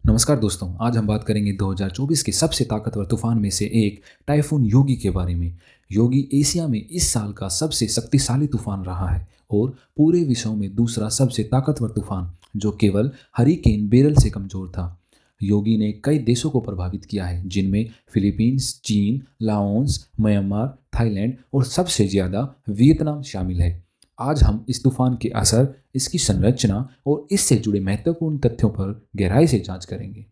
नमस्कार दोस्तों, आज हम बात करेंगे 2024 के सबसे ताकतवर तूफान में से एक टाइफून योगी के बारे में। योगी एशिया में इस साल का सबसे शक्तिशाली तूफान रहा है और पूरे विश्व में दूसरा सबसे ताकतवर तूफान, जो केवल हरिकेन बेरल से कमजोर था। योगी ने कई देशों को प्रभावित किया है, जिनमें फिलीपींस, चीन, लाओस, म्यांमार, थाईलैंड और सबसे ज़्यादा वियतनाम शामिल है। आज हम इस तूफान के असर, इसकी संरचना और इससे जुड़े महत्वपूर्ण तथ्यों पर गहराई से जांच करेंगे।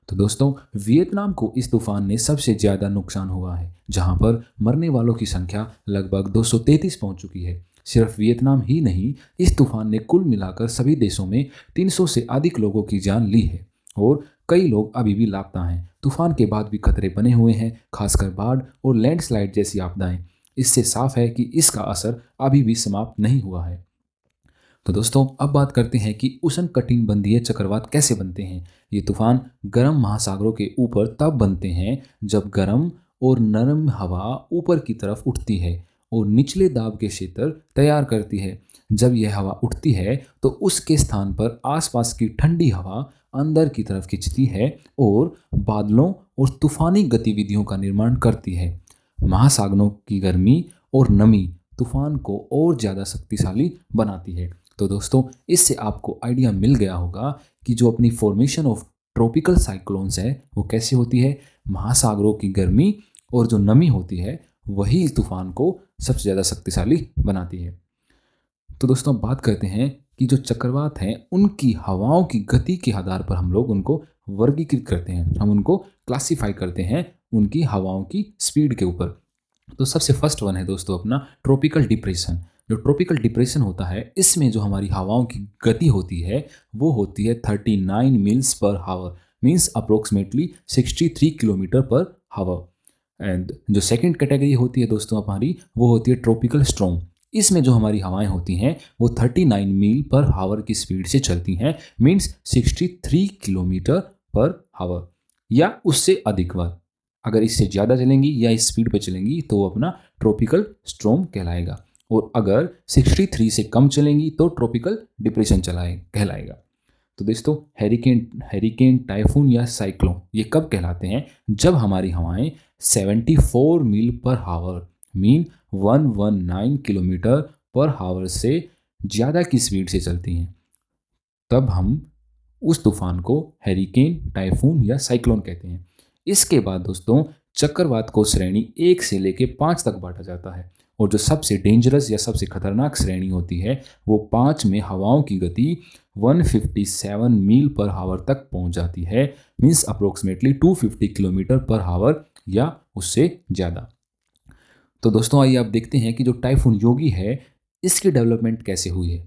तो दोस्तों, वियतनाम को इस तूफान ने सबसे ज़्यादा नुकसान हुआ है, जहां पर मरने वालों की संख्या लगभग 233 पहुंच चुकी है। सिर्फ वियतनाम ही नहीं, इस तूफान ने कुल मिलाकर सभी देशों में 300 से अधिक लोगों की जान ली है और कई लोग अभी भी लापता हैं। तूफान के बाद भी खतरे बने हुए हैं, खासकर बाढ़ और लैंडस्लाइड जैसी आपदाएं। इससे साफ है कि इसका असर अभी भी समाप्त नहीं हुआ है। तो दोस्तों, अब बात करते हैं कि उष्णकटिबंधीय चक्रवात कैसे बनते हैं। ये तूफान गर्म महासागरों के ऊपर तब बनते हैं जब गर्म और नरम हवा ऊपर की तरफ उठती है और निचले दाब के क्षेत्र तैयार करती है। जब यह हवा उठती है तो उसके स्थान पर आसपास की ठंडी हवा अंदर की तरफ खिंचती है और बादलों और तूफानी गतिविधियों का निर्माण करती है। महासागरों की गर्मी और नमी तूफान को और ज़्यादा शक्तिशाली बनाती है। तो दोस्तों, इससे आपको आइडिया मिल गया होगा कि जो अपनी फॉर्मेशन ऑफ ट्रॉपिकल साइक्लोन्स है वो कैसे होती है। महासागरों की गर्मी और जो नमी होती है वही इस तूफान को सबसे ज़्यादा शक्तिशाली बनाती है। तो दोस्तों, अब बात करते हैं कि जो चक्रवात हैं उनकी हवाओं की गति के आधार पर हम लोग उनको वर्गीकृत करते हैं, हम उनको क्लासिफाई करते हैं उनकी हवाओं की स्पीड के ऊपर। तो सबसे फर्स्ट वन है दोस्तों अपना ट्रॉपिकल डिप्रेशन। जो ट्रॉपिकल डिप्रेशन होता है, इसमें जो हमारी हवाओं की गति होती है वो होती है 39 मील्स पर हावर, मीन्स अप्रोक्सीमेटली 63 किलोमीटर पर हावर। एंड जो सेकंड कैटेगरी होती है दोस्तों हमारी, वो होती है ट्रॉपिकल स्टॉर्म। इसमें जो हमारी हवाएं होती हैं वो 39 मील पर हावर की स्पीड से चलती हैं, मीन्स 63 किलोमीटर पर हावर या उससे अधिक बार। अगर इससे ज़्यादा चलेंगी या इस स्पीड पे चलेंगी तो वो अपना ट्रॉपिकल स्टॉर्म कहलाएगा, और अगर 63 से कम चलेंगी तो ट्रॉपिकल डिप्रेशन चलाए कहलाएगा। तो दोस्तों, हेरिकेन हेरिकेन टाइफून या साइक्लोन ये कब कहलाते हैं? जब हमारी हवाएं 74 मील पर हावर, मीन 119 किलोमीटर पर हावर से ज़्यादा की स्पीड से चलती हैं, तब हम उस तूफान को हेरिकेन, टाइफून या साइक्लोन कहते हैं। इसके बाद दोस्तों, चक्रवात को श्रेणी 1 से लेके 5 तक बांटा जाता है, और जो सबसे डेंजरस या सबसे खतरनाक श्रेणी होती है वो 5 में हवाओं की गति 157 मील पर हावर तक पहुंच जाती है, मीन्स अप्रोक्सीमेटली 250 किलोमीटर पर हावर या उससे ज़्यादा। तो दोस्तों, आइए आप देखते हैं कि जो टाइफून योगी है इसकी डेवलपमेंट कैसे हुई है।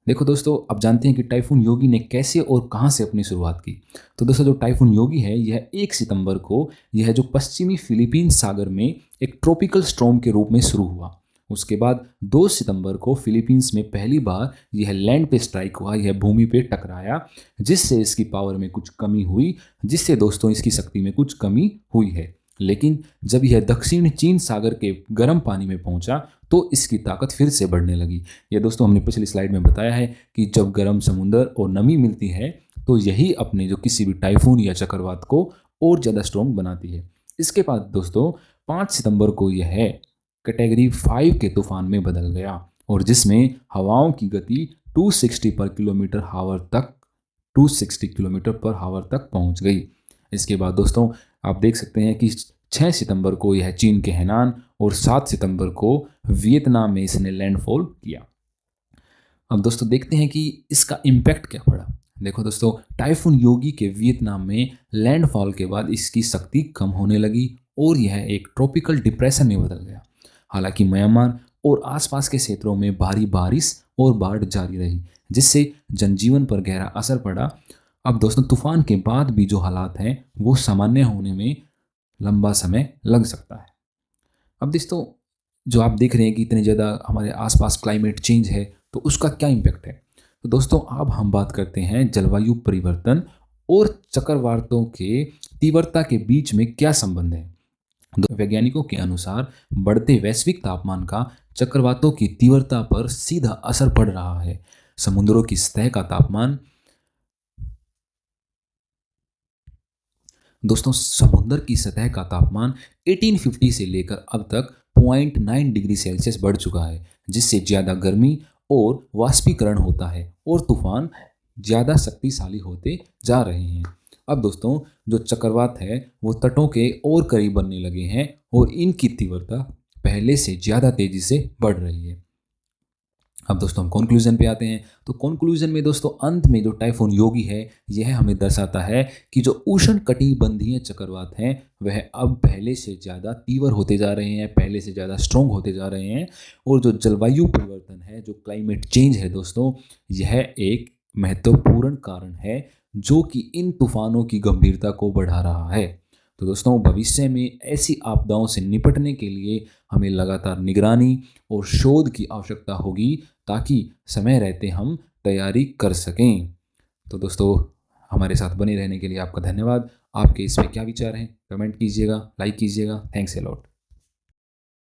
देखो दोस्तों, अब जानते हैं कि टाइफून योगी ने कैसे और कहां से अपनी शुरुआत की। तो दोस्तों, जो टाइफून योगी है यह 1 सितंबर को यह जो पश्चिमी फिलीपींस सागर में एक ट्रॉपिकल स्टॉर्म के रूप में शुरू हुआ। उसके बाद 2 सितंबर को फिलीपींस में पहली बार यह लैंड पे स्ट्राइक हुआ, यह भूमि पे टकराया, जिससे इसकी पावर में कुछ कमी हुई, जिससे दोस्तों इसकी शक्ति में कुछ कमी हुई है। लेकिन जब यह दक्षिण चीन सागर के गर्म पानी में पहुंचा तो इसकी ताकत फिर से बढ़ने लगी। ये दोस्तों हमने पिछली स्लाइड में बताया है कि जब गर्म समुद्र और नमी मिलती है तो यही अपने जो किसी भी टाइफून या चक्रवात को और ज़्यादा स्ट्रॉन्ग बनाती है। इसके बाद दोस्तों 5 सितंबर को यह कैटेगरी 5 के तूफान में बदल गया, और जिसमें हवाओं की गति 260 पर किलोमीटर हावर तक 260 किलोमीटर पर हावर तक पहुंच गई। इसके बाद दोस्तों आप देख सकते हैं कि 6 सितंबर को यह चीन के हेनान और 7 सितंबर को वियतनाम में इसने लैंडफॉल किया। अब दोस्तों देखते हैं कि इसका इम्पैक्ट क्या पड़ा। देखो दोस्तों, टाइफून योगी के वियतनाम में लैंडफॉल के बाद इसकी शक्ति कम होने लगी और यह एक ट्रॉपिकल डिप्रेशन में बदल गया। हालांकि म्यांमार और आसपास के क्षेत्रों में भारी बारिश और बाढ़ जारी रही, जिससे जनजीवन पर गहरा असर पड़ा। अब दोस्तों, तूफान के बाद भी जो हालात हैं वो सामान्य होने में लंबा समय लग सकता है। अब दोस्तों, जो आप देख रहे हैं कि इतने ज़्यादा हमारे आसपास क्लाइमेट चेंज है तो उसका क्या इम्पैक्ट है। तो दोस्तों, अब हम बात करते हैं जलवायु परिवर्तन और चक्रवातों के तीव्रता के बीच में क्या संबंध है। वैज्ञानिकों के अनुसार बढ़ते वैश्विक तापमान का चक्रवातों की तीव्रता पर सीधा असर पड़ रहा है। समुद्रों की सतह का तापमान दोस्तों समुद्र की सतह का तापमान 1850 से लेकर अब तक 0.9 डिग्री सेल्सियस बढ़ चुका है, जिससे ज़्यादा गर्मी और वाष्पीकरण होता है और तूफान ज़्यादा शक्तिशाली होते जा रहे हैं। अब दोस्तों जो चक्रवात है वो तटों के और करीब बनने लगे हैं और इनकी तीव्रता पहले से ज़्यादा तेज़ी से बढ़ रही है। अब दोस्तों हम कंक्लूजन पे आते हैं। तो कंक्लूजन में दोस्तों अंत में जो टाइफून योगी है यह हमें दर्शाता है कि जो उष्ण कटिबंधीय चक्रवात हैं वह अब पहले से ज़्यादा तीव्र होते जा रहे हैं, पहले से ज़्यादा स्ट्रॉन्ग होते जा रहे हैं। और जो जलवायु परिवर्तन है, जो क्लाइमेट चेंज है दोस्तों, यह एक महत्वपूर्ण कारण है जो कि इन तूफानों की गंभीरता को बढ़ा रहा है। तो दोस्तों भविष्य में ऐसी आपदाओं से निपटने के लिए हमें लगातार निगरानी और शोध की आवश्यकता होगी, ताकि समय रहते हम तैयारी कर सकें। तो दोस्तों हमारे साथ बने रहने के लिए आपका धन्यवाद। आपके इस पे क्या विचार हैं, कमेंट कीजिएगा, लाइक कीजिएगा। Thanks a lot.